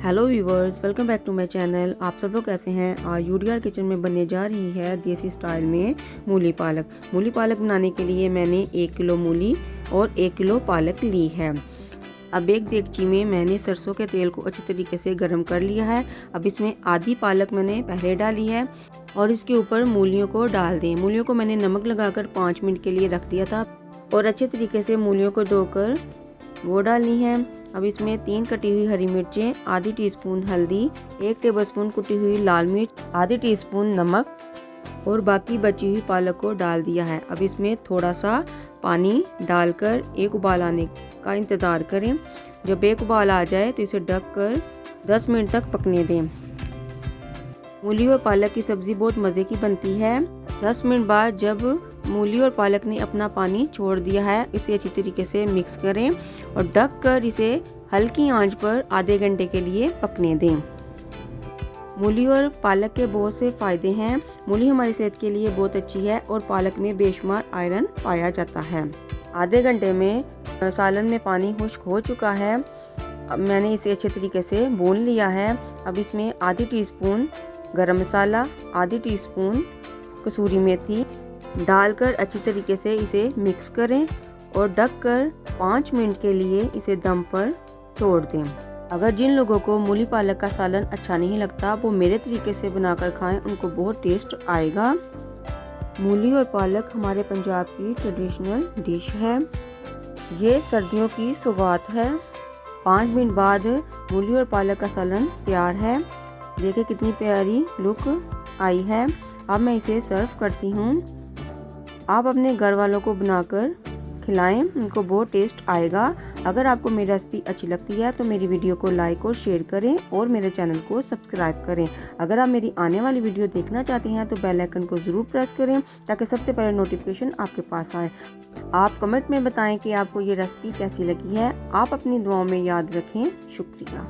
Hello viewers, welcome back to my channel. आप सब लोग कैसे हैं। आज यूडीआर किचन में बनने जा रही है देसी स्टाइल में मूली पालक। मूली पालक बनाने के लिए मैंने 1 किलो मूली और 1 किलो पालक ली है। अब एक देगची में मैंने सरसों के तेल को अच्छी तरीके से गर्म कर लिया है। अब इसमें आधी पालक मैंने पहले डाली है और इसके ऊपर मूलियों को डाल दें। मूलियों को मैंने नमक लगाकर 5 मिनट के लिए रख दिया था और अच्छे तरीके से मूलियों को धोकर वो डालनी है। अब इसमें 3 कटी हुई हरी मिर्चें, आधी टीस्पून हल्दी, 1 टेबलस्पून कुटी हुई लाल मिर्च, आधी टीस्पून नमक और बाकी बची हुई पालक को डाल दिया है। अब इसमें थोड़ा सा पानी डालकर एक उबाल आने का इंतज़ार करें। जब एक उबाल आ जाए तो इसे ढक कर 10 मिनट तक पकने दें। मूली और पालक की सब्ज़ी बहुत मज़े की बनती है। 10 मिनट बाद जब मूली और पालक ने अपना पानी छोड़ दिया है, इसे अच्छी तरीके से मिक्स करें और ढक कर इसे हल्की आंच पर आधे घंटे के लिए पकने दें। मूली और पालक के बहुत से फ़ायदे हैं। मूली हमारी सेहत के लिए बहुत अच्छी है और पालक में बेशुमार आयरन पाया जाता है। आधे घंटे में सालन में पानी खुश्क हो चुका है। अब मैंने इसे अच्छे तरीके से भून लिया है। अब इसमें आधी टीस्पून गरम मसाला, आधी टीस्पून कसूरी मेथी डालकर अच्छी तरीके से इसे मिक्स करें और ढककर 5 मिनट के लिए इसे दम पर छोड़ दें। अगर जिन लोगों को मूली पालक का सालन अच्छा नहीं लगता वो मेरे तरीके से बनाकर खाएं, उनको बहुत टेस्ट आएगा। मूली और पालक हमारे पंजाब की ट्रेडिशनल डिश है। ये सर्दियों की सौगात है। 5 मिनट बाद मूली और पालक का सालन तैयार है। देखिए कितनी प्यारी लुक आई है। अब मैं इसे सर्व करती हूँ। आप अपने घर वालों को बनाकर खिलाएं, उनको बहुत टेस्ट आएगा। अगर आपको मेरी रेसिपी अच्छी लगती है तो मेरी वीडियो को लाइक और शेयर करें और मेरे चैनल को सब्सक्राइब करें। अगर आप मेरी आने वाली वीडियो देखना चाहती हैं तो बेल आइकन को ज़रूर प्रेस करें ताकि सबसे पहले नोटिफिकेशन आपके पास आए। आप कमेंट में बताएं कि आपको ये रेसिपी कैसी लगी है। आप अपनी दुआओं में याद रखें। शुक्रिया।